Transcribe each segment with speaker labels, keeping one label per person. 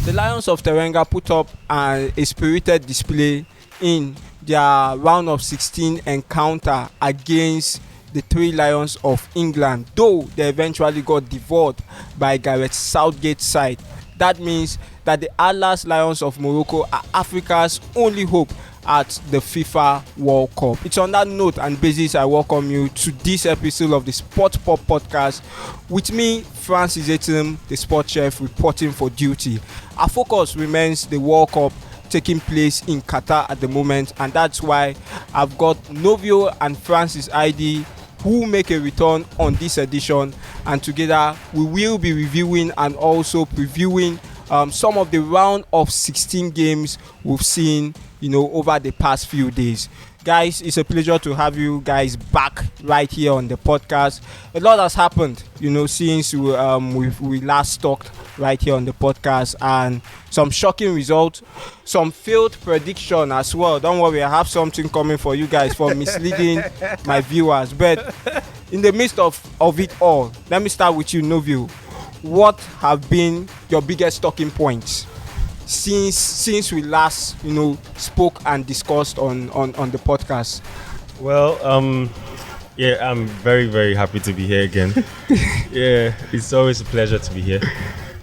Speaker 1: The Lions of Teranga put up a spirited display in their round of 16 encounter against the Three Lions of England, though they eventually got devoured by Gareth Southgate's side. That means that the Atlas Lions of Morocco are Africa's only hope at the FIFA World Cup. It's on that note and basis I welcome you to this episode of the Sport Pop Podcast with me, Francis Etim, the sport chef, reporting for duty. Our focus remains the World Cup taking place in Qatar at the moment, and that's why I've got Novio and Francis ID who make a return on this edition, and together we will be reviewing and also previewing some of the round of 16 games we've seen, over the past few days. Guys, it's a pleasure to have you guys back right here on the podcast. A lot has happened, since we last talked right here on the podcast, and some shocking results, some failed prediction as well. Don't worry, I have something coming for you guys for misleading my viewers. But in the midst of it all, let me start with you, Novio. What have been your biggest talking points since we last spoke and discussed on the podcast?
Speaker 2: Well, I'm very, very happy to be here again. Yeah, it's always a pleasure to be here.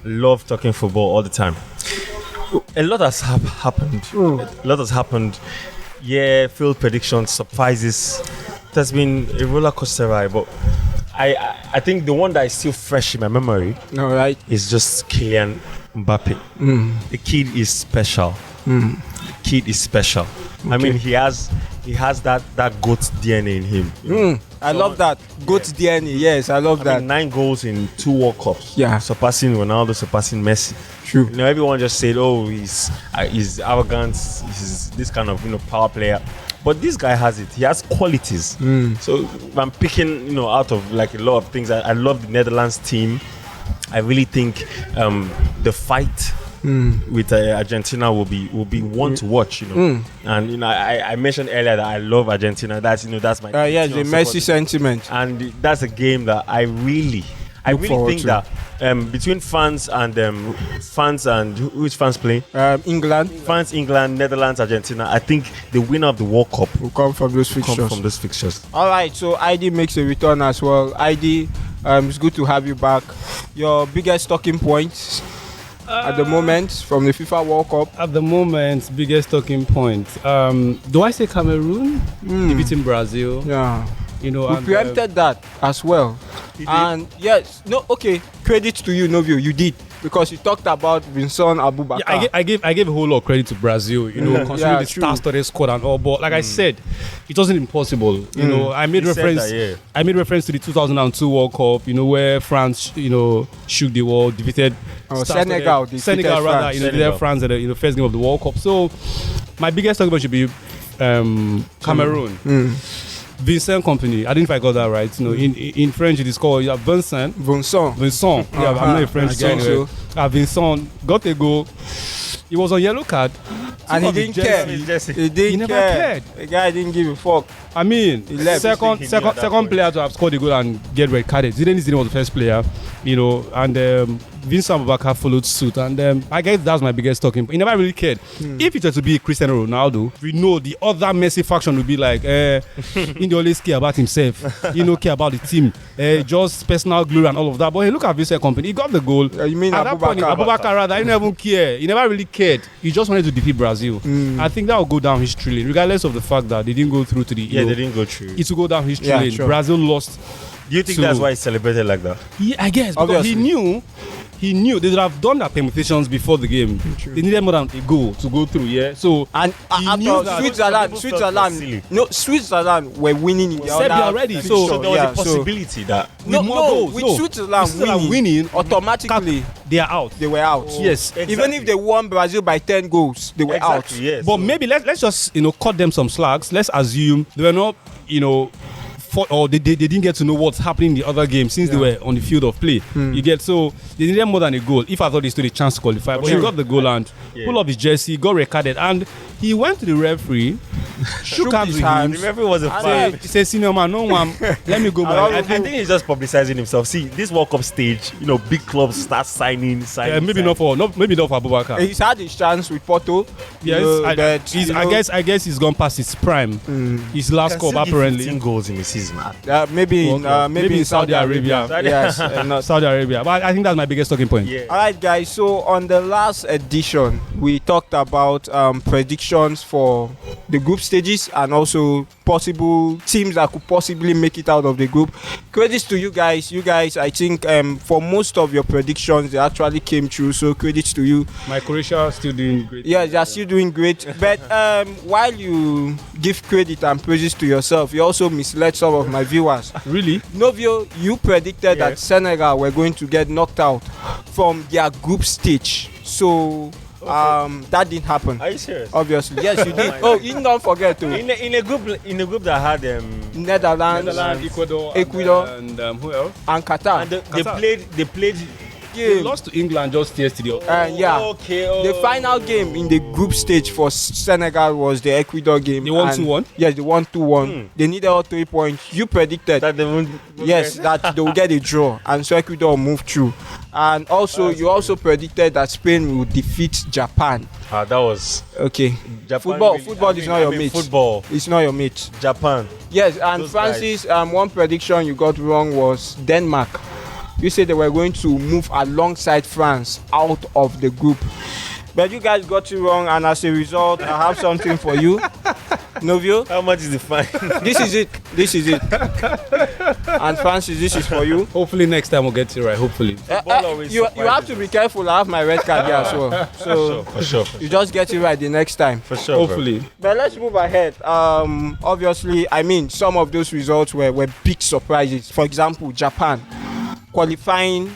Speaker 2: Love talking football all the time. A lot has happened. A lot has happened. Yeah, field predictions, surprises. It has been a roller coaster ride, but I think the one that is still fresh in my memory is just Kylian Mbappe. The kid is special. The kid is special. Okay. I mean, he has that GOAT DNA in him.
Speaker 1: I love that. GOAT DNA, yes, I love that.
Speaker 2: 9 goals in 2 World Cups.
Speaker 1: Yeah.
Speaker 2: Surpassing Ronaldo, surpassing Messi.
Speaker 1: True.
Speaker 2: Everyone just said, he's arrogant, he's this kind of power player. But this guy has it. He has qualities. So I'm picking out of like a lot of things. I love the Netherlands team. I really think the fight with Argentina will be one to watch. And I mentioned earlier that I love Argentina. That's my
Speaker 1: the Messi sentiment.
Speaker 2: And that's a game that I really think that between France and which France playing?
Speaker 1: England.
Speaker 2: France, England, Netherlands, Argentina. I think the winner of the World Cup
Speaker 1: will come from those fixtures. All right, so ID makes a return as well. ID, it's good to have you back. Your biggest talking points at the moment from the FIFA World Cup?
Speaker 3: At the moment, biggest talking point. Do I say Cameroon? Beating Brazil.
Speaker 1: Yeah. We preempted that as well. And yes, credit to you, Novio, you did, because you talked about Vincent Abubakar.
Speaker 3: Yeah, I gave a whole lot of credit to Brazil, considering the star-studded squad and all. But like I said, it wasn't impossible. I made reference to the 2002 World Cup, where France, shook the world, defeated
Speaker 1: Senegal.
Speaker 3: Defeated France at the first game of the World Cup. So my biggest talking point should be Cameroon. Vincent Company. I don't know if I got that right. In French it is called Vincent.
Speaker 1: Vincent.
Speaker 3: Yeah, I'm not a French guy. Anyway. Vincent got a goal. He was on yellow card.
Speaker 1: And he didn't care. He never cared. The guy didn't give a fuck.
Speaker 3: I mean, second player to have scored a goal and get red carded. Zidane was the first player, and Vincent Abubakar followed suit, and I guess that's my biggest talking point. He never really cared. If it were to be Cristiano Ronaldo, we know the other Messi faction would be like, he always care about himself, care about the team, just personal glory and all of that. But hey, look at Vincent Company. He got the goal.
Speaker 1: You mean
Speaker 3: Abubakar rather? He didn't even care. He never really cared. He just wanted to defeat Brazil. I think that will go down history, regardless of the fact that they didn't go through to the.
Speaker 2: They didn't go through.
Speaker 3: It will go down history. Yeah, sure. Brazil lost.
Speaker 2: Do you think that's why he celebrated like that?
Speaker 3: Yeah, I guess, because
Speaker 1: obviously.
Speaker 3: He knew they would have done that permutations before the game. True. They needed more than a goal to go through. Yeah, so
Speaker 1: and Switzerland were winning in the
Speaker 3: Serbia already.
Speaker 2: So there was a possibility that
Speaker 1: with Switzerland winning automatically
Speaker 3: they are out.
Speaker 1: They were out.
Speaker 3: Yes,
Speaker 1: exactly. Even if they won Brazil by 10 goals, they were out.
Speaker 2: Yes.
Speaker 3: But maybe let's just cut them some slacks. Let's assume they were not or they didn't get to know what's happening in the other game since they were on the field of play. You get, so they needed more than a goal. If I thought they stood a chance to qualify, but he got the goal and pull up his jersey, got recorded, and He went to the referee, shook hands
Speaker 1: his
Speaker 3: with
Speaker 1: hand.
Speaker 3: him.
Speaker 2: The referee was a
Speaker 1: And
Speaker 2: fan.
Speaker 3: He said, "Senior man, no one. Let me go."
Speaker 2: I
Speaker 3: Man.
Speaker 2: think he's just publicizing himself. See, this World Cup stage, big clubs start signing.
Speaker 3: Maybe not for Abubakar.
Speaker 1: He's had his chance with Porto.
Speaker 3: Yes, I guess he's gone past his prime. His last cup apparently.
Speaker 2: 15 goals in the season.
Speaker 1: Maybe in Saudi Arabia. Yes, not
Speaker 3: Saudi Arabia. But I think that's my biggest talking point.
Speaker 2: Yeah.
Speaker 1: All right, guys. So on the last edition, we talked about predictions for the group stages and also possible teams that could possibly make it out of the group. Credits to you guys. You guys, I think for most of your predictions, they actually came true. So credits to you.
Speaker 3: My Croatia still doing great.
Speaker 1: Yeah, they're still doing great. But while you give credit and praises to yourself, you also misled some of my viewers.
Speaker 3: Really?
Speaker 1: Novio, you predicted that
Speaker 2: Yes.
Speaker 1: Senegal were going to get knocked out from their group stage. So that didn't happen.
Speaker 2: Are you serious?
Speaker 1: Obviously, yes, you did. Oh, you don't forget to
Speaker 2: In a group that had
Speaker 1: Netherlands Ecuador,
Speaker 3: and who else?
Speaker 1: and Qatar.
Speaker 2: and they
Speaker 3: Qatar.
Speaker 2: played
Speaker 3: They lost to England just yesterday.
Speaker 1: Yeah.
Speaker 2: Okay.
Speaker 1: The final game in the group stage for Senegal was the Ecuador game.
Speaker 3: They won
Speaker 1: and-
Speaker 3: 2-1?
Speaker 1: Yes, they won 2-1. They needed all 3 points. You predicted
Speaker 2: that they won't.
Speaker 1: yes, that they will get a draw, and so Ecuador will move through. And also, you also predicted that Spain will defeat Japan.
Speaker 2: That was
Speaker 1: Okay,
Speaker 2: Japan.
Speaker 1: football is not your mate.
Speaker 2: Football.
Speaker 1: It's not your mate.
Speaker 2: Japan.
Speaker 1: Yes, and
Speaker 2: Those
Speaker 1: Francis, one prediction you got wrong was Denmark. You said they were going to move alongside France out of the group, but you guys got it wrong, and as a result, I have something for you, Novio.
Speaker 2: How much is the fine?
Speaker 1: This is it. This is it. And Francis, this is for you.
Speaker 3: Hopefully next time we'll get it right. Hopefully.
Speaker 2: always
Speaker 1: You have to be careful. I have my red card here as well. So
Speaker 2: For sure.
Speaker 1: you just get it right the next time.
Speaker 2: For sure.
Speaker 3: Hopefully.
Speaker 1: But let's move ahead. Obviously, I mean, some of those results were big surprises. For example, Japan qualifying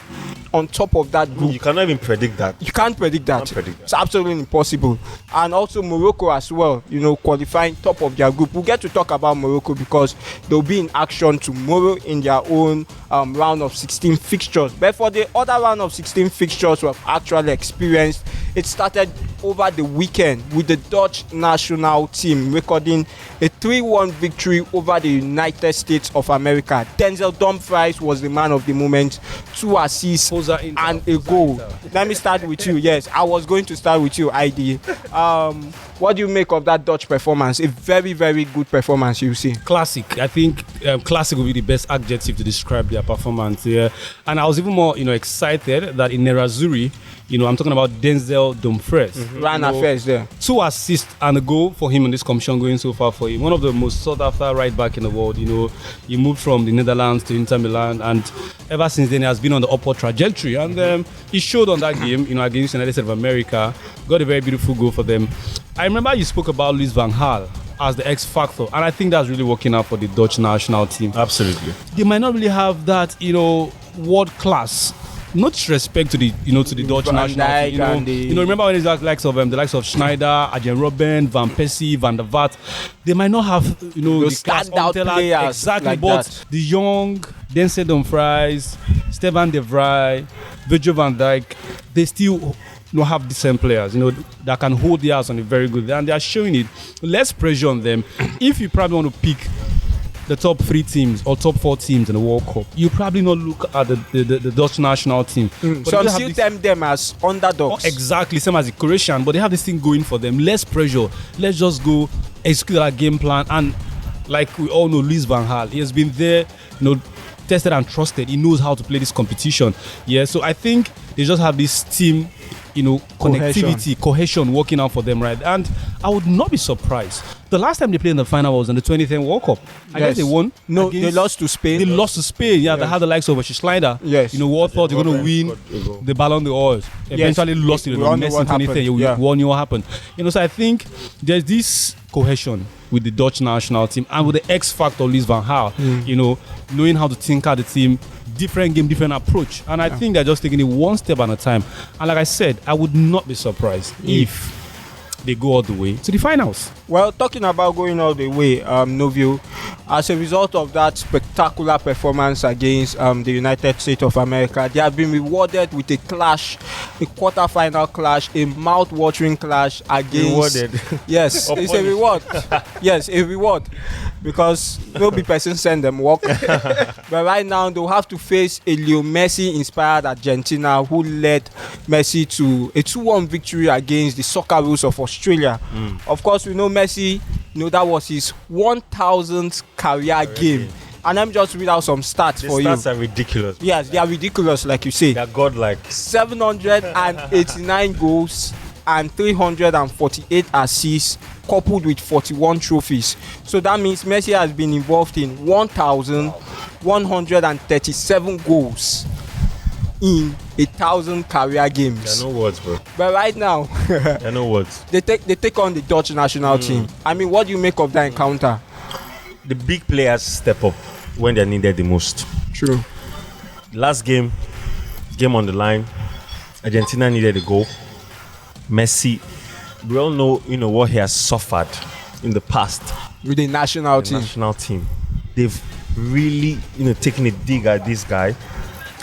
Speaker 1: on top of that group.
Speaker 2: You cannot even predict that.
Speaker 1: You can't predict that.
Speaker 2: Can't predict that.
Speaker 1: It's absolutely impossible. And also Morocco as well, qualifying top of their group. We'll get to talk about Morocco because they'll be in action tomorrow in their own round of 16 fixtures. But for the other round of 16 fixtures we've actually experienced, it started over the weekend with the Dutch national team recording a 3-1 victory over the United States of America. Denzel Dumfries was the man of the moment, 2 assists and a goal. Let me start with you. Yes, I was going to start with you, ID. What do you make of that Dutch performance? A very, very good performance, you see.
Speaker 3: Classic. I think classic would be the best adjective to describe their performance. Yeah. And I was even more, excited that in Nerazzurri, I'm talking about Denzel Dumfries.
Speaker 1: Ran affairs there.
Speaker 3: 2 assists and a goal for him in this competition going so far for him. One of the most sought after right back in the world. He moved from the Netherlands to Inter Milan, and ever since then he has been on the upward trajectory. And he showed on that game, against the United States of America. Got a very beautiful goal for them. I remember you spoke about Louis van Gaal as the X factor, and I think that's really working out for the Dutch national team.
Speaker 2: Absolutely.
Speaker 3: They might not really have that, world class. Not disrespect to the to the Dutch
Speaker 1: Van
Speaker 3: national
Speaker 1: Dijk
Speaker 3: team.
Speaker 1: and the-
Speaker 3: Remember when it's the likes of Schneider, Arjen Robben, Van Persie, Van der Vaart. They might not have
Speaker 1: Those
Speaker 3: the class
Speaker 1: standout
Speaker 3: Huntelaar,
Speaker 1: players
Speaker 3: exactly,
Speaker 1: like
Speaker 3: but
Speaker 1: that.
Speaker 3: the young Denzel Dumfries, Stefan de Vrij, Virgil van Dijk, they still have decent players, that can hold theirs on a very good, and they are showing it. Less pressure on them. If you probably want to pick the top 3 teams or top 4 teams in the World Cup, you probably not look at the Dutch national team. But
Speaker 1: So I'm
Speaker 3: they have
Speaker 1: still
Speaker 3: this-
Speaker 1: term them as underdogs.
Speaker 3: Exactly, same as the Croatian, but they have this thing going for them. Less pressure. Let's just go execute our game plan. And like we all know, Louis van Gaal, he has been there, tested and trusted. He knows how to play this competition. Yeah, so I think they just have this team, connectivity, cohesion working out for them, right? And I would not be surprised. The last time they played in the final was in the 2010 World Cup. I guess they won.
Speaker 1: No, they lost to Spain.
Speaker 3: They lost to Spain. Yeah, they had the likes of Schneider.
Speaker 1: Yes.
Speaker 3: We all thought they were going to win the Ballon d'Or. Eventually lost it in
Speaker 1: We
Speaker 3: the
Speaker 1: all know
Speaker 3: Messi
Speaker 1: what
Speaker 3: 2010.
Speaker 1: happened.
Speaker 3: We all knew what happened. So I think there's this cohesion with the Dutch national team and with the X factor Louis van Gaal. Knowing how to tinker the team, different game, different approach. And I think they're just taking it one step at a time. And like I said, I would not be surprised if they go all the way to the finals.
Speaker 1: Well, talking about going all the way, Novio, as a result of that spectacular performance against the United States of America, they have been rewarded with a clash, a quarter-final clash, a mouth-watering clash against.
Speaker 2: Rewarded.
Speaker 1: Yes, it's a reward. Yes, a reward, because no be person send them work. But right now they'll have to face a Leo Messi-inspired Argentina, who led Messi to a 2-1 victory against the Socceroos of Australia. Of course, we know Messi, that was his 1,000th career game. And let me just read out some stats for you.
Speaker 2: The stats are ridiculous.
Speaker 1: Yes, they are ridiculous, like you say.
Speaker 2: They're godlike.
Speaker 1: 789 goals and 348 assists, coupled with 41 trophies. So that means Messi has been involved in 1,137 goals in 1,000 career games.
Speaker 2: There are no words, bro.
Speaker 1: But right now,
Speaker 2: There are no words.
Speaker 1: they take on the Dutch national team. I mean, what do you make of that encounter?
Speaker 2: The big players step up when they're needed the most.
Speaker 1: True.
Speaker 2: Last game on the line, Argentina needed a goal. Messi, we all know, what he has suffered in the past.
Speaker 1: With the national
Speaker 2: The
Speaker 1: team.
Speaker 2: national team. They've really, taken a dig at this guy.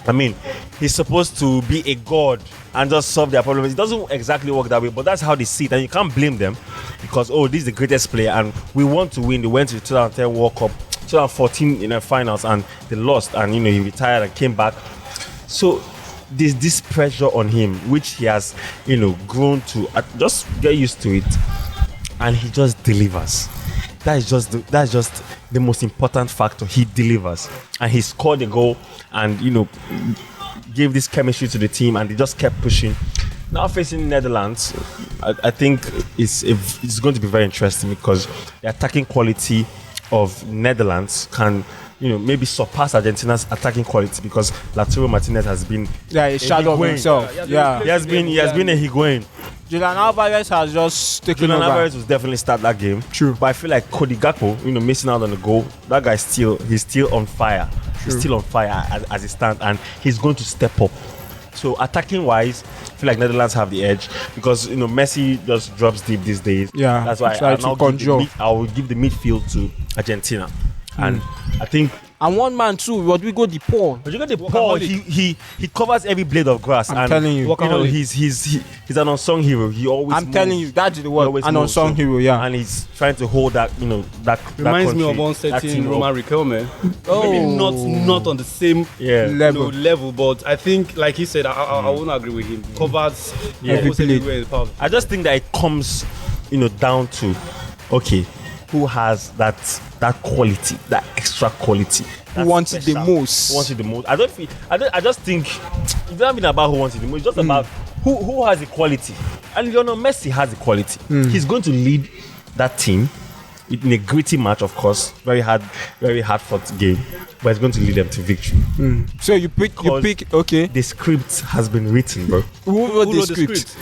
Speaker 2: I mean, he's supposed to be a god and just solve their problems. It doesn't exactly work that way, but that's how they see it, and you can't blame them because this is the greatest player and we want to win. They went to the 2010 World Cup, 2014 finals, and they lost, and he retired and came back. So there's this pressure on him, which he has grown to. Just get used to it, and he just delivers. That's just the most important factor. He delivers, and he scored a goal, and gave this chemistry to the team, and they just kept pushing. Now facing Netherlands, I think it's going to be very interesting because the attacking quality of Netherlands can maybe surpass Argentina's attacking quality, because Lautaro Martinez has been
Speaker 1: A shadow of himself. Yeah.
Speaker 2: He has been a Higuain.
Speaker 1: Julian Alvarez has just taken
Speaker 2: Julian
Speaker 1: over.
Speaker 2: Alvarez will definitely start that game.
Speaker 1: True.
Speaker 2: But I feel like Cody Gakpo, missing out on the goal. That guy he's still on fire.
Speaker 1: True.
Speaker 2: He's still on fire as it stands, and he's going to step up. So attacking wise, I feel like Netherlands have the edge because Messi just drops deep these days.
Speaker 1: Yeah,
Speaker 2: that's why I will give the midfield to Argentina, and I think.
Speaker 1: And one man too, Rodrigo De Paul.
Speaker 2: Rodrigo De Paul, he covers every blade of grass.
Speaker 1: I'm telling you,
Speaker 2: he's an unsung hero. He always.
Speaker 1: I'm telling you, that's the word. An unsung hero, yeah.
Speaker 2: And he's trying to hold that, that
Speaker 3: Reminds
Speaker 2: me
Speaker 3: of one certain Roman Riquelme.
Speaker 1: Oh.
Speaker 3: Maybe not on the same level, but I think, like he said, I won't agree with him. Covers almost everywhere in the park.
Speaker 2: I just think that it comes, down to, who has that quality, that extra quality.
Speaker 1: Who wants it the most?
Speaker 2: Who wants it the most? I just think it's not even about who wants it the most. It's just about who has the quality. And Lionel Messi has the quality. He's going to lead that team in a gritty match, of course. Very hard fought game. But he's going to lead them to victory.
Speaker 1: So you pick, okay.
Speaker 2: The script has been written, bro.
Speaker 1: Who wrote the script?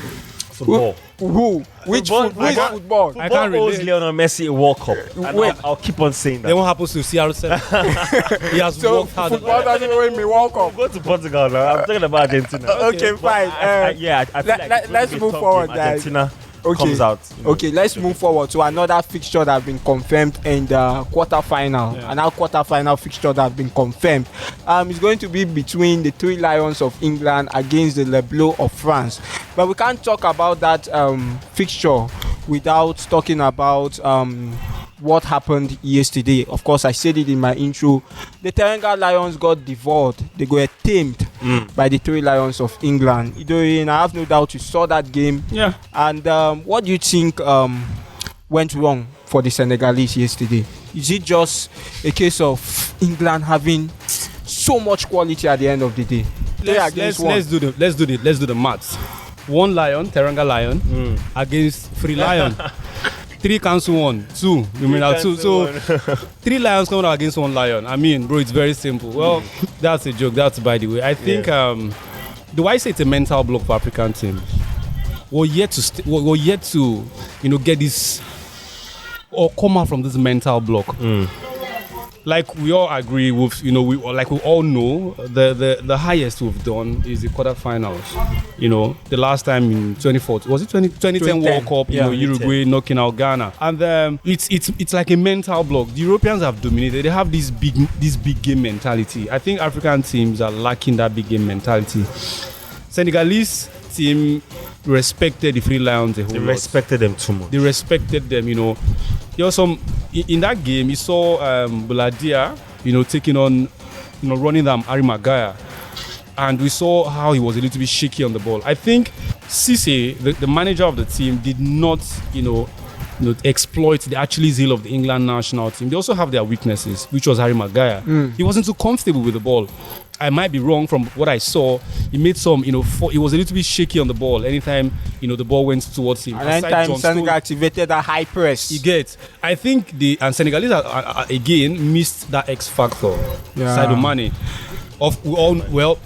Speaker 2: Football.
Speaker 1: Who? Which football?
Speaker 3: I can't
Speaker 2: owes
Speaker 3: relate.
Speaker 2: Lionel Messi a World Cup. And
Speaker 1: Wait.
Speaker 2: I'll keep on saying that.
Speaker 3: Then what happens to CR7? He has
Speaker 1: So
Speaker 3: worked hard.
Speaker 1: football doesn't win me World Cup.
Speaker 2: Go to Portugal now. I'm talking about Argentina.
Speaker 1: Okay, fine.
Speaker 2: I feel like
Speaker 1: let's move forward, guys.
Speaker 2: Argentina comes out.
Speaker 1: Okay, let's move forward to another fixture that has been confirmed in the quarterfinal.
Speaker 3: Yeah.
Speaker 1: Another quarterfinal fixture that has been confirmed. It's going to be between the Three Lions of England against the Le Bleu of France. But we can't talk about that fixture without talking about what happened yesterday. Of course, I said it in my intro. The Teranga Lions got devoured. They were tamed by the Three Lions of England. Idoyin, I have no doubt you saw that game.
Speaker 3: Yeah.
Speaker 1: And what do you think went wrong for the Senegalese yesterday? Is it just a case of England having so much quality at the end of the day?
Speaker 3: Let's do the maths. One lion, Teranga lion, against 3 lion. 3 cancel 1, 2. You mean that 2? So 3 lions coming out against 1 lion. I mean, bro, it's very simple. Well, that's a joke. That's by the way. I think do I say it's a mental block for African teams? We're yet to get this or come out from this mental block. like we all agree with, we all know the highest we've done is the quarterfinals. The last time in 2014, was it 2010 World Cup? Uruguay knocking out Ghana, and it's like a mental block. The Europeans have dominated. They have this big game mentality. I think African teams are lacking that big game mentality. Senegalese team respected the Three Lions a whole lot.
Speaker 2: They respected them too much.
Speaker 3: They respected them, There was some in that game. You saw Buladia, taking on, running them Harry Maguire, and we saw how he was a little bit shaky on the ball. I think Cisse, the manager of the team, did not, exploit the Achilles heel of the England national team. They also have their weaknesses, which was Harry Maguire. He wasn't too comfortable with the ball. I might be wrong from what I saw. He made some, he was a little bit shaky on the ball anytime, the ball went towards him.
Speaker 1: And anytime Senegal activated a high press.
Speaker 3: You get. I think and Senegalese again missed that X factor. Sadio Mane.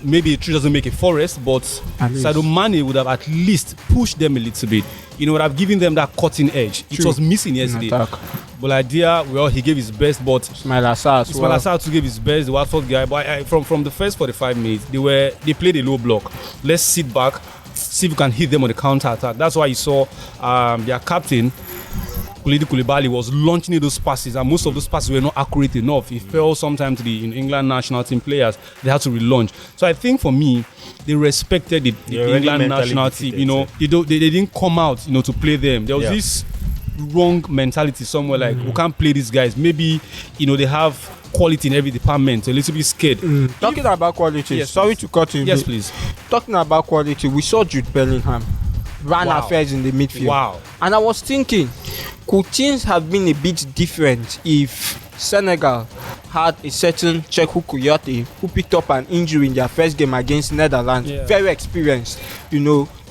Speaker 3: Maybe a tree doesn't make a forest, but Sadio Mane would have at least pushed them a little bit. Would have given them that cutting edge. True. It was missing yesterday. Buladia, he gave his best, but
Speaker 1: Ismail Assar
Speaker 3: too gave his best. The Watford guy, but from the first 45 minutes, they played a low block. Let's sit back, see if we can hit them on the counter attack. That's why you saw their captain Koulibaly was launching those passes, and most of those passes were not accurate enough. It fell sometimes to the England national team players. They had to relaunch. So I think for me, they respected the England national team. They didn't come out, to play them. There was this wrong mentality somewhere, like we can't play these guys. Maybe they have quality in every department. A little bit scared.
Speaker 1: Talking about quality, sorry to cut you.
Speaker 3: Yes, please.
Speaker 1: Talking about quality, we saw Jude Bellingham ran affairs in the midfield.
Speaker 3: Wow.
Speaker 1: And I was thinking, could things have been a bit different if Senegal had a certain Cheikhou Kouyaté who picked up an injury in their first game against Netherlands? Very experienced,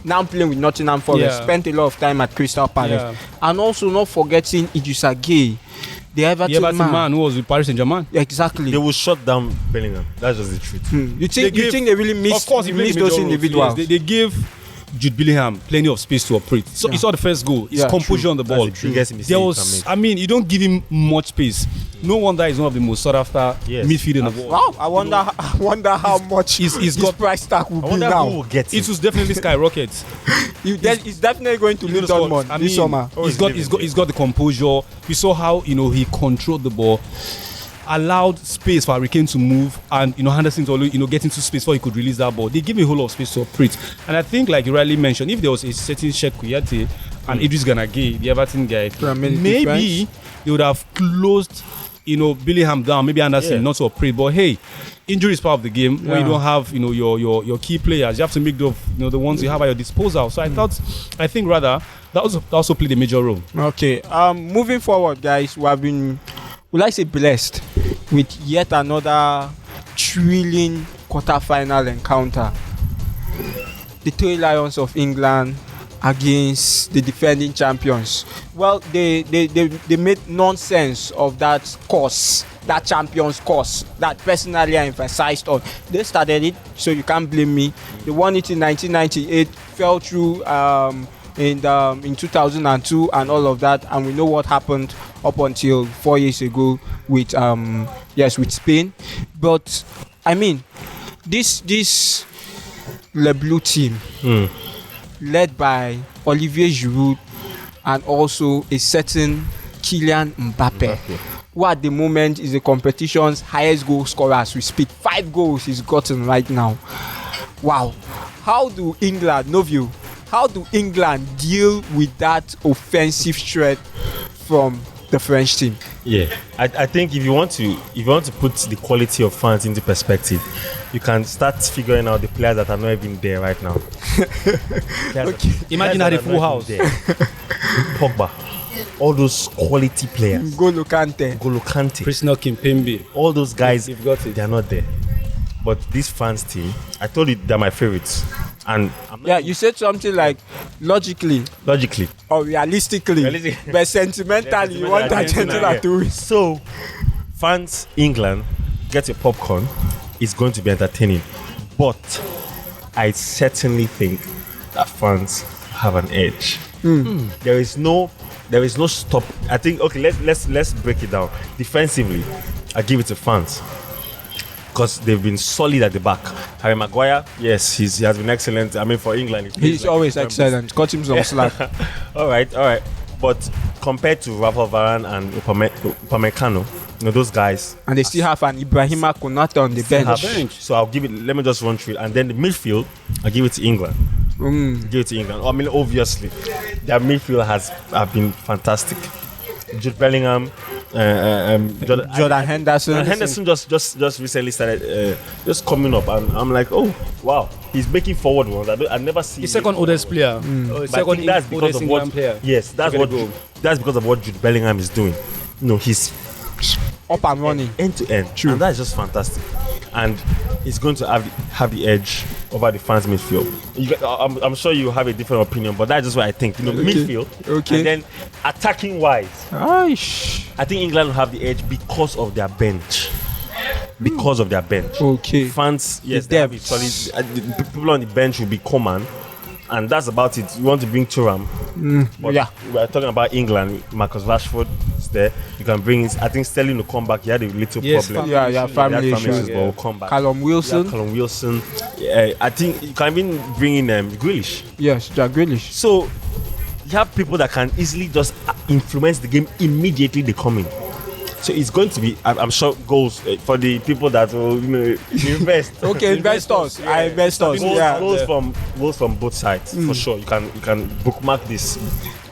Speaker 1: now playing with Nottingham Forest, spent a lot of time at Crystal Palace. And also not forgetting Idrissa Gueye, the Everton man
Speaker 3: who was with Paris Saint-Germain.
Speaker 1: Exactly.
Speaker 2: They will shut down Bellingham. That's just the truth.
Speaker 1: You think they really missed those individuals?
Speaker 3: They gave Jude Bellingham plenty of space to operate. So he saw the first goal. His composure on the ball. You don't give him much space. No wonder he's one of the most sought after midfield in the world.
Speaker 1: Wow, I wonder how much his price tag will be now.
Speaker 2: Who will get
Speaker 3: it will definitely skyrocket.
Speaker 1: He's definitely going to lead Dortmund this summer.
Speaker 3: He's got the composure. We saw how he controlled the ball, allowed space for Harry Kane to move, and Henderson to get into space before he could release that ball. They give me a whole lot of space to operate. And I think, like you rightly mentioned, if there was a certain Cheikhou Kouyaté and Idriss Gana Gueye, the Everton guy, maybe they would have closed Bellingham down, maybe Anderson not to operate. But hey, injury is part of the game. When you don't have your key players, you have to make the ones you have at your disposal. So I think rather that also played a major role.
Speaker 1: Okay, moving forward, guys, would I say blessed with yet another thrilling quarter-final encounter. The Three Lions of England against the defending champions. Well, they made nonsense of that course, that champions course, that personally I emphasized on. They started it, so you can't blame me. They won it in 1998, fell through in 2002 and all of that, and we know what happened up until 4 years ago with Spain. But I mean, this Le Bleu team led by Olivier Giroud and also a certain Kylian Mbappe, who at the moment is the competition's highest goal scorer as we speak. 5 goals he's gotten right now. Wow. How do England deal with that offensive threat from the French team?
Speaker 2: Yeah, I think if you want to put the quality of fans into perspective, you can start figuring out the players that are not even there right now.
Speaker 3: Imagine at the full house.
Speaker 2: Pogba, all those quality players.
Speaker 1: N'Golo Kante,
Speaker 3: Christopher Kimpembe,
Speaker 2: all those guys, they are not there. But this fans team, I told you they're my favorites. And
Speaker 1: you said something like logically or realistically. But sentimentally, you want Argentina to win.
Speaker 2: So, fans England, get your popcorn. It's going to be entertaining, but I certainly think that fans have an edge. There is no stop. I think let's break it down defensively. I give it to France. Because they've been solid at the back. Harry Maguire, yes, he has been excellent. I mean, for England,
Speaker 1: he's like always excellent. Cut him some slack.
Speaker 2: all right. But compared to Rafa Varane and Upamecano, those guys,
Speaker 1: and they still have an Ibrahima Konate on the bench.
Speaker 2: So I'll give it. Let me just run through it, and then the midfield, I'll give it to England. Give it to England. I mean, obviously, their midfield have been fantastic. Jude Bellingham,
Speaker 1: Jordan Henderson.
Speaker 2: And Henderson just recently started just coming up, and I'm like, oh wow, he's making forward ones. I never see.
Speaker 3: The second oldest player.
Speaker 2: Second that's because of what. Player. Yes, that's because of what Jude Bellingham is doing. He's
Speaker 1: up and running
Speaker 2: end to end. True. And that's just fantastic. And he's going to have the edge over the France midfield. I'm sure you have a different opinion, but that's just what I think. Midfield.
Speaker 1: Okay.
Speaker 2: And then attacking wise, I think England will have the edge because of their bench.
Speaker 1: Okay.
Speaker 2: France, yes, they have solid. The people on the bench will be Coman. And that's about it. You want to bring Thuram.
Speaker 1: Yeah.
Speaker 2: We're talking about England. Marcus Rashford is there. You can bring I think Sterling will come back. He had a little problem.
Speaker 1: Family issues.
Speaker 2: But will come back.
Speaker 1: Callum Wilson.
Speaker 2: Yeah, I think you can even bring in Grealish.
Speaker 1: Yes, Jack Grealish.
Speaker 2: So you have people that can easily just influence the game immediately they come in. So it's going to be, I'm sure, goals for the people that will invest.
Speaker 1: Okay, investors.
Speaker 2: Yeah.
Speaker 1: Investors.
Speaker 2: Goals from both sides for sure. You can bookmark this.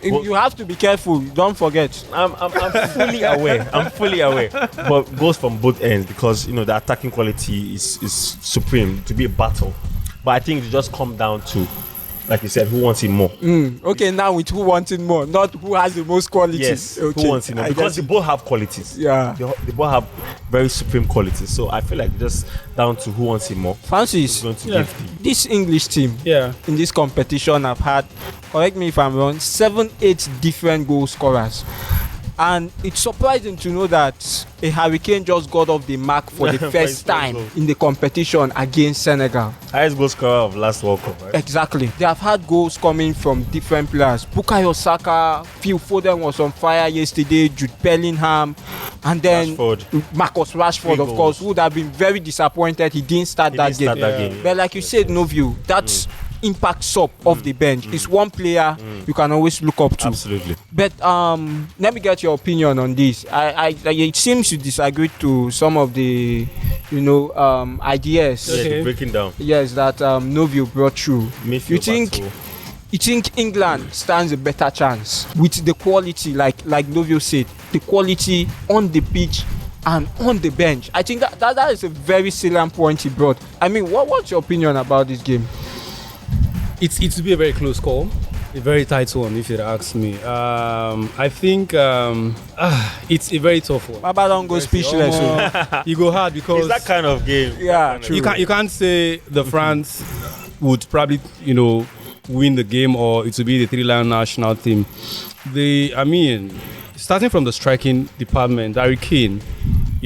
Speaker 1: You have to be careful. Don't forget.
Speaker 2: I'm fully aware. But goals from both ends because the attacking quality is supreme to be a battle. But I think it just come down to, like you said, who wants it more?
Speaker 1: Okay, now it's who wants it more, not who has the most quality.
Speaker 2: Yes,
Speaker 1: okay.
Speaker 2: Who wants it more? Because they both have qualities.
Speaker 1: Yeah.
Speaker 2: They both have very supreme qualities. So I feel like just down to who wants it more.
Speaker 1: Francis, this English team in this competition have had, correct me if I'm wrong, 7-8 different goal scorers. And it's surprising to know that a Hurricane just got off the mark for the first time in the competition against Senegal.
Speaker 2: Highest goal scorer of last World Cup, right?
Speaker 1: Exactly. They have had goals coming from different players. Bukayo Saka, Phil Foden was on fire yesterday, Jude Bellingham, and then Marcus Rashford, of course, would have been very disappointed he didn't start that game. But like you said, Novio, that's impact sub of the bench. It's one player you can always look up to.
Speaker 2: Absolutely.
Speaker 1: But let me get your opinion on this. It seems you disagree to some of the ideas.
Speaker 2: Okay. Breaking down.
Speaker 1: Yes, that Novio brought through. You think England stands a better chance with the quality, like Novio said, the quality on the pitch and on the bench? I think that is a very salient point he brought. I mean, what's your opinion about this game?
Speaker 3: It will be a very close call, a very tight one, if you ask me. I think it's a very tough one.
Speaker 1: Baba don't go speechless.
Speaker 3: You go hard because
Speaker 2: it's that kind of game.
Speaker 1: Yeah, true.
Speaker 3: You can't say the France would probably win the game or it will be the Three Lion national team. Starting from the striking department, Harry Kane.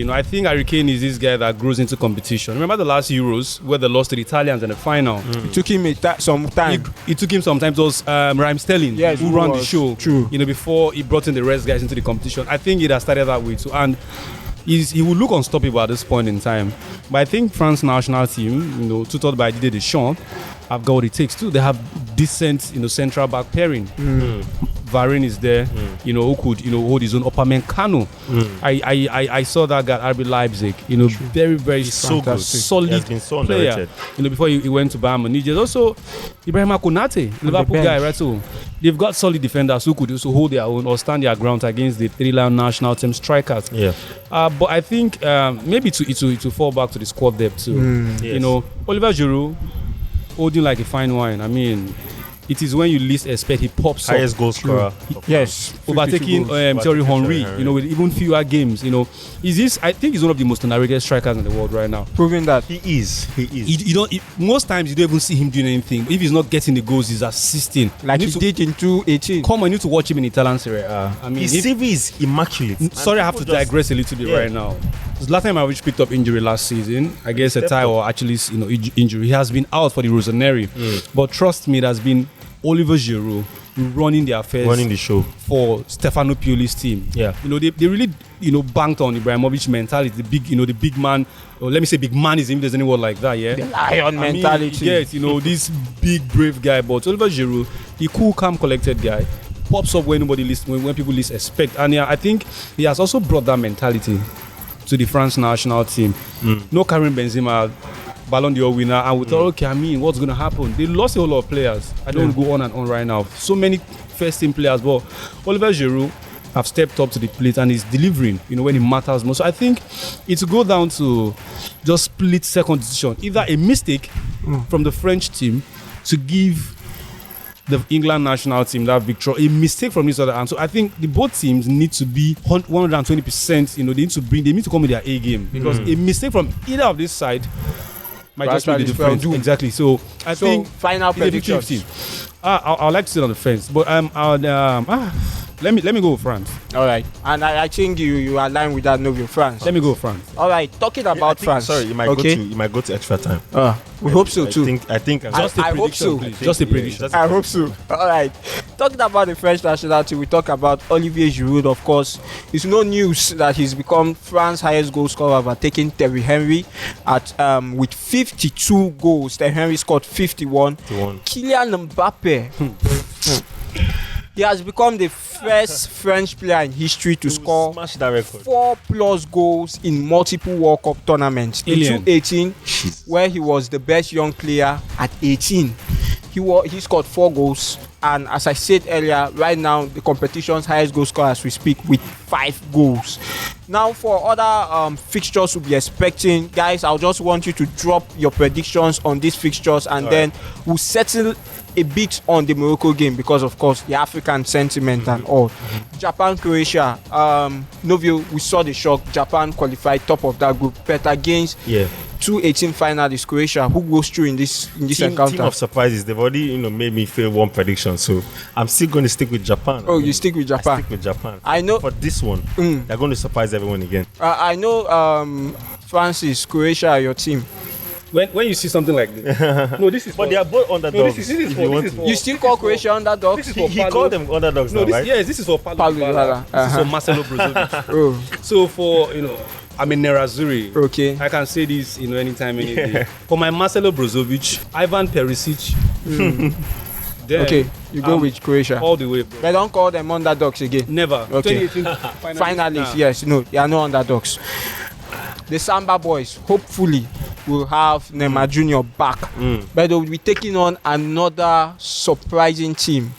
Speaker 3: I think Harry Kane is this guy that grows into competition. Remember the last Euros where they lost to the Italians in the final?
Speaker 1: It took him some time.
Speaker 3: It took him some time. It was Raheem Sterling who ran the show.
Speaker 1: True.
Speaker 3: Before he brought in the rest guys into the competition. I think it has started that way too. And he will look unstoppable at this point in time. But I think France national team, tutored by Didier Deschamps, have got what it takes too. They have decent, central back pairing. Varane is there, who could, hold his own. Upamecano. I saw that guy at RB Leipzig. Very, very
Speaker 2: so good,
Speaker 3: solid player. Before he went to Bayern Munich. There's also Ibrahima Konate, Liverpool guy, right? So they've got solid defenders who could also hold their own or stand their ground against the Three Lion national team strikers.
Speaker 2: Yeah.
Speaker 3: But I think maybe to fall back to the squad depth too.
Speaker 2: Yes.
Speaker 3: Oliver Giroud holding like a fine wine. It is when you least expect he pops up.
Speaker 2: Highest goal scorer.
Speaker 1: Yes.
Speaker 3: Overtaking Thierry Henry, with even fewer games. I think he's one of the most underrated strikers in the world right now.
Speaker 1: Proving that.
Speaker 2: He is.
Speaker 3: Most times you don't even see him doing anything. If he's not getting the goals, he's assisting.
Speaker 1: Like he did in 2018.
Speaker 3: Come on, you need to watch him in Italian Serie A.
Speaker 2: His CV is immaculate.
Speaker 3: Sorry, I have to digress a little bit right now. The last time I picked up injury last season, I guess a tie or actually injury. He has been out for the Rossoneri. But trust me, it has been Oliver Giroud, running the affairs,
Speaker 2: running the show
Speaker 3: for Stefano Pioli's team.
Speaker 2: Yeah.
Speaker 3: They really, banked on Ibrahimovic mentality, the big man, or let me say big manism, if there's any word like that, yeah?
Speaker 1: The lion mentality.
Speaker 3: Yes, this big, brave guy, but Oliver Giroud, the cool, calm, collected guy, pops up when when people least expect. And yeah, I think he has also brought that mentality to the France national team. No Karim Benzema, Ballon d'Or winner, and we thought, okay, what's going to happen? They lost a whole lot of players. I don't go on and on right now. So many first team players, but Oliver Giroud have stepped up to the plate and is delivering, when it matters most. So I think it's go down to just split second decision. Either a mistake from the French team to give the England national team that victory, a mistake from this other hand. So I think the both teams need to be 120%, they need to come with their A game, because a mistake from either of this side might just be the difference. Exactly. So I think
Speaker 1: final prediction.
Speaker 3: I'd like to sit on the fence, but let me go with France.
Speaker 1: All right, and I think you align with that, Novio, France.
Speaker 3: Let me go with France.
Speaker 1: All right, talking about France.
Speaker 2: Sorry, you might go to extra time.
Speaker 1: We hope so too.
Speaker 2: I think
Speaker 3: just a prediction, please. Just a prediction.
Speaker 1: I hope so. All right, talking about the French national team, we talk about Olivier Giroud. Of course, it's no news that he's become France's highest goal scorer, overtaking Thierry Henry at with 52 goals. Thierry Henry scored 51. Kylian Mbappe. He has become the first French player in history to score 4+ goals in multiple World Cup tournaments. In 2018, where he was the best young player at 18, he scored 4 goals. And as I said earlier, right now the competition's highest goal scorer as we speak with 5 goals. Now for other fixtures we'll be expecting, guys, I'll just want you to drop your predictions on these fixtures, and then we'll settle a bit on the Morocco game, because of course the African sentiment and all. Japan, Croatia, Novio, we saw the shock. Japan qualified top of that group, but against 2018 finalists Croatia, who goes through in this encounter.
Speaker 2: Team of surprises. They've already made me fail one prediction, so I'm still going to stick with Japan.
Speaker 1: You stick with Japan?
Speaker 2: I stick with Japan.
Speaker 1: I know
Speaker 2: for this one, they're going to surprise everyone again.
Speaker 1: I know Francis, Croatia are your team.
Speaker 3: When you see something like this, no, this is.
Speaker 2: But they are both underdogs.
Speaker 3: This is for.
Speaker 1: You still call Croatia underdogs?
Speaker 3: He
Speaker 2: called them underdogs now, right?
Speaker 3: Yes, this is for Paulo Dybala. This is for Marcelo Brozovic. So for I'm a Nerazzurri.
Speaker 1: Okay.
Speaker 3: I can say this anytime, any day. For my Marcelo Brozovic, Ivan Perisic.
Speaker 1: Then, you go with Croatia
Speaker 3: all the way, bro.
Speaker 1: But don't call them underdogs again.
Speaker 3: Never.
Speaker 1: Okay. Finalists, yes, no, they are no underdogs. The Samba boys, hopefully, will have Neymar Jr. back, but they will be taking on another surprising team,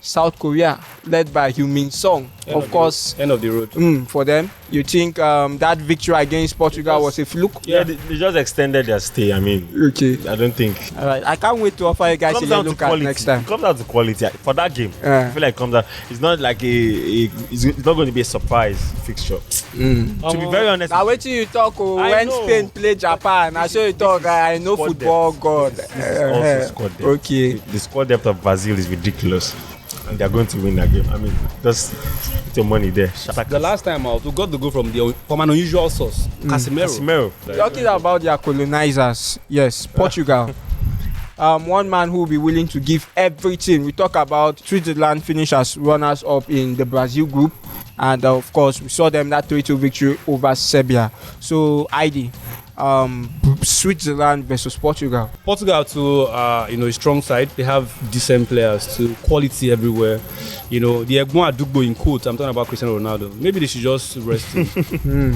Speaker 1: South Korea, led by Heung-min Son. Of course,
Speaker 3: end of the road
Speaker 1: for them. You think that victory against Portugal was a fluke?
Speaker 2: Yeah, they just extended their stay.
Speaker 1: Okay.
Speaker 2: I don't think.
Speaker 1: All right, I can't wait to offer you guys a look at next time.
Speaker 2: It comes down to quality for that game. I feel like it comes out. It's not like it's not going to be a surprise fixture. To be very honest,
Speaker 1: now wait till you talk when Spain play Japan. I saw you talk. I know football god.
Speaker 2: Also squad depth.
Speaker 1: Okay.
Speaker 2: The squad depth of Brazil is ridiculous, and they're going to win that game. Just put your money there.
Speaker 3: The last time out, we got the goal from an unusual source, Casemiro.
Speaker 1: Talking about their colonizers, yes, Portugal. One man who will be willing to give everything. We talk about Switzerland finish as runners up in the Brazil group, and of course we saw them that 3-2 victory over Serbia. So ID, Switzerland versus Portugal.
Speaker 3: Portugal to a strong side. They have decent players, to quality everywhere. The Egbon Adugbo in quotes. I'm talking about Cristiano Ronaldo. Maybe they should just rest him.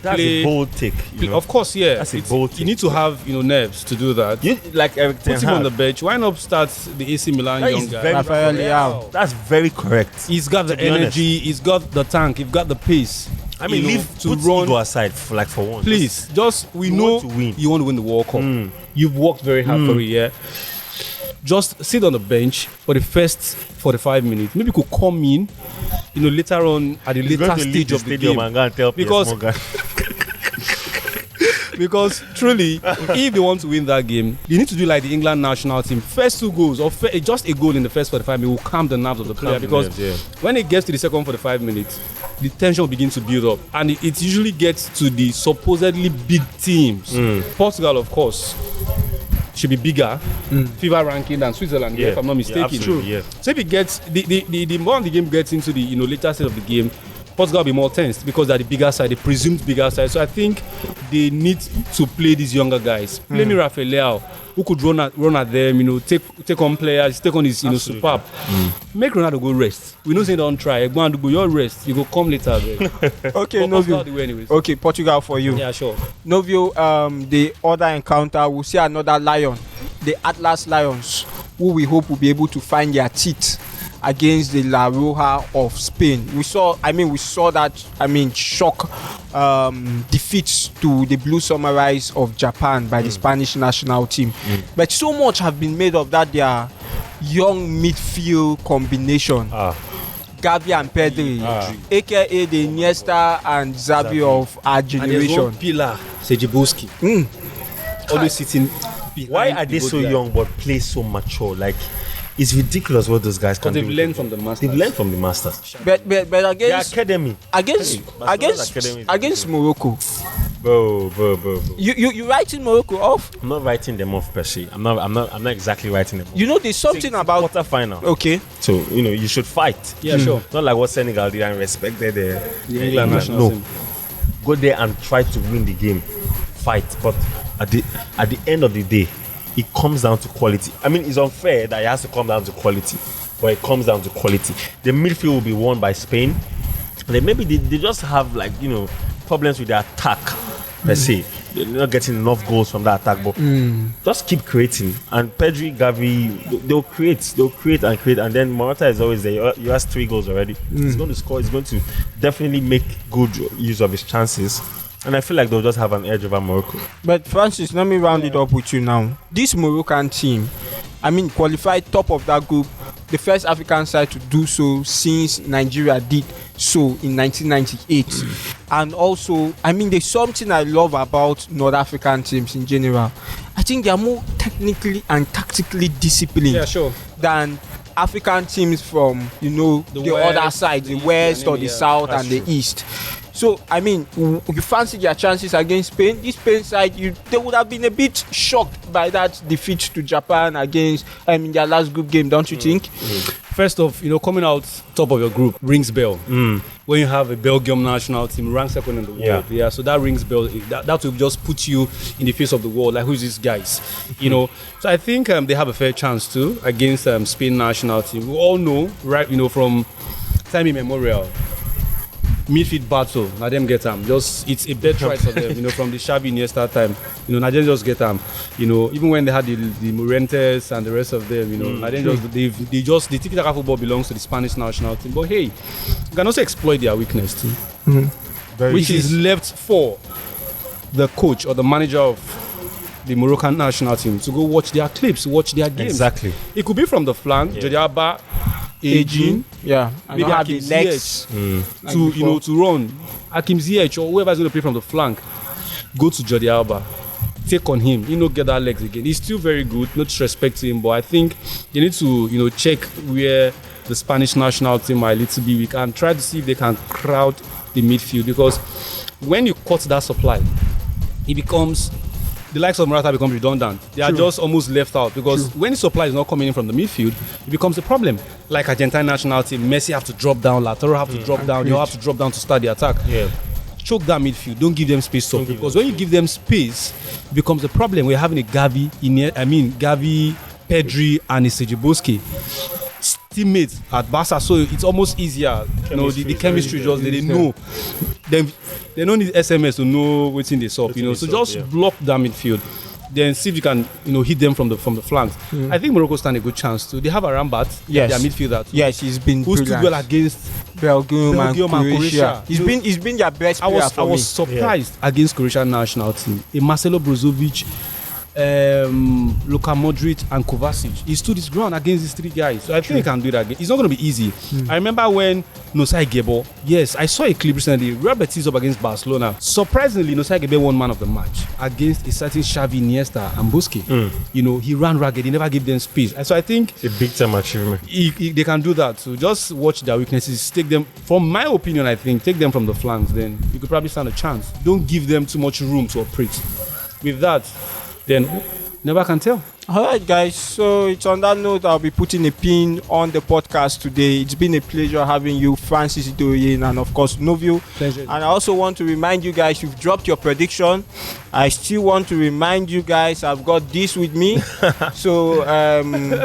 Speaker 2: That's a bold take.
Speaker 3: Of course, yeah.
Speaker 2: That's a bold take.
Speaker 3: You need to have nerves to do that. Put him on the bench. Why not start the AC Milan young guy?
Speaker 1: Rafael Leao.
Speaker 2: That's very correct.
Speaker 3: He's got the energy. He's got the tank. He's got the pace.
Speaker 2: Leave to run. Ego aside for once.
Speaker 3: Please, we know you want to win the World Cup. You've worked very hard for it, yeah. Just sit on the bench for the first 45 minutes. Maybe you could come in, later on at the later stage of the game.
Speaker 2: And go and tell
Speaker 3: because truly, if they want to win that game, you need to do like the England national team. First 2 goals or just a goal in the first 45 minutes will calm the nerves of the player, because when it gets to the second 45 minutes, the tension will begin to build up, and it usually gets to the supposedly big teams. Portugal, of course, should be bigger FIFA ranking than Switzerland, if I'm not mistaken.
Speaker 2: Absolutely, yeah.
Speaker 3: So if it gets the more the game gets into the later stage of the game, Portugal will be more tense because they're the bigger side, the presumed bigger side. So I think they need to play these younger guys. Play me Rafael Leao, who could run at them, take on players, take on his superb. Make Ronaldo go rest. We know say don't try. Go and go your rest. You go come later.
Speaker 1: Okay, Novio. Okay, Portugal for you.
Speaker 3: Yeah, sure.
Speaker 1: Novio, the other encounter, we'll see another lion, the Atlas Lions, who we hope will be able to find their teeth against the La Roja of Spain. We saw that shock defeats to the Blue Samurais of Japan by the Spanish national team. But so much have been made of that their young midfield combination. Gavi and Pedri, aka the Iniesta and Xavi of our generation.
Speaker 3: And there's one pillar, Sejiboski. Always sitting behind.
Speaker 2: Why are they so young but play so mature? Like, it's ridiculous what those guys can do.
Speaker 3: They've learned from the masters.
Speaker 2: They've learned from the masters.
Speaker 1: But against
Speaker 2: the academy.
Speaker 1: Against Morocco.
Speaker 2: Bro.
Speaker 1: You writing Morocco off?
Speaker 2: I'm not writing them off per se. I'm not exactly writing them off.
Speaker 1: There's something about
Speaker 2: quarter final.
Speaker 1: Okay.
Speaker 2: So you should fight.
Speaker 3: Yeah, sure.
Speaker 2: Not like what Senegal did and respected the
Speaker 3: England national team.
Speaker 2: Go there and try to win the game. Fight. But at the end of the day, it comes down to quality. I mean, it's unfair that it has to come down to quality, but it comes down to quality. The midfield will be won by Spain. And then maybe they just have problems with the attack per se. They're not getting enough goals from that attack, but just keep creating. And Pedri, Gavi, they'll create, and then Morata is always there. He has 3 goals already. He's going to score. He's going to definitely make good use of his chances. And I feel like they'll just have an edge over Morocco.
Speaker 1: But Francis, let me round it up with you now. This Moroccan team, qualified top of that group, the first African side to do so since Nigeria did so in 1998. And also, there's something I love about North African teams in general. I think they are more technically and tactically disciplined than African teams from, the other side, the west or the south and the east. So, you fancy their chances against Spain. This Spain side, they would have been a bit shocked by that defeat to Japan against their last group game, don't you think?
Speaker 3: First off, coming out top of your group rings bell. When you have a Belgium national team ranked second in the world, so that rings bell. That will just put you in the face of the world. Like, who's these guys? So I think they have a fair chance too against Spain national team. We all know, right? From time immemorial. Midfield battle, now them get them. It's a bet right for them, from the Xavi Iniesta time. Now them just get them. Even when they had the Morentes and the rest of them, now them the tiki-taka football belongs to the Spanish national team. But hey, you can also exploit their weakness too, which is left for the coach or the manager of the Moroccan national team to go watch their clips, watch their games.
Speaker 2: Exactly. It
Speaker 3: could be from the flank, Jordi Alba, aging,
Speaker 1: maybe have the legs
Speaker 3: to run. Hakim Ziyech or whoever's going to play from the flank, go to Jordi Alba, take on him. Get that legs again. He's still very good. No disrespect to him, but I think they need to check where the Spanish national team are a little bit weak and try to see if they can crowd the midfield, because when you cut that supply, it becomes. The likes of Morata become redundant. They are just almost left out, because when the supply is not coming in from the midfield, it becomes a problem. Like Argentine national team, Messi have to drop down, Lautaro have to drop down, you have to drop down to start the attack. Choke that midfield. Don't give them space to operate, because when you give them space, it becomes a problem. We're having a Gavi, Pedri, and Sejiboski teammates at Barca, so it's almost easier. The chemistry just they know. They don't need SMS to know what's in the up. So just block that midfield. Then see if you can, hit them from the flanks. I think Morocco stand a good chance too. They have a Rambat, their midfielder too.
Speaker 1: Yes, he's been
Speaker 3: who's stood well against
Speaker 1: Belgium and Croatia. He's been their best player for me.
Speaker 3: I was surprised against Croatian national team. Marcelo Brozovic, Luka Modric and Kovacic. He stood his ground against these 3 guys. So I think he can do that again. It's not going to be easy. I remember when Nosai Gebo, I saw a clip recently, Robert is up against Barcelona. Surprisingly, Nosai Gebo won man of the match against a certain Xavi, Iniesta and Busquets. He ran ragged. He never gave them space. So I think
Speaker 2: it's a big time achievement.
Speaker 3: They can do that. So just watch their weaknesses. Take them, from my opinion, I think, take them from the flanks. Then you could probably stand a chance. Don't give them too much room to operate. With that, then Never can tell.
Speaker 1: All right, guys. So it's on that note I'll be putting a pin on the podcast today. It's been a pleasure having you, Francis Idoyin, and of course Novio.
Speaker 3: Pleasure.
Speaker 1: And I also want to remind you guys, you've dropped your prediction. I still want to remind you guys, I've got this with me. So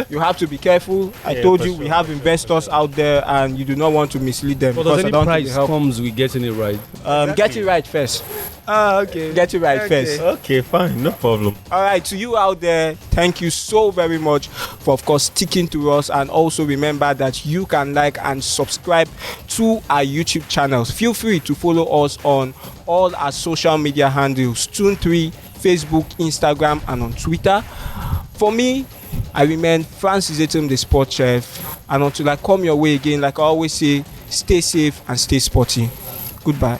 Speaker 1: you have to be careful. I told you we have investors out there, and you do not want to mislead them.
Speaker 3: But does
Speaker 1: because I
Speaker 3: any
Speaker 1: don't think
Speaker 3: prize
Speaker 1: they help.
Speaker 3: comes with getting it right?
Speaker 1: Get it right first.
Speaker 4: Okay.
Speaker 1: Get it right first.
Speaker 2: Okay, fine, no problem.
Speaker 1: All right, to you out there, thank you so very much for, of course, sticking to us. And also remember that you can like and subscribe to our YouTube channels. Feel free to follow us on all our social media handles: Tune3, Facebook, Instagram, and on Twitter. For me, I remain Francis Etum, the Sport Chef. And until I come your way again, like I always say, stay safe and stay sporty. Goodbye.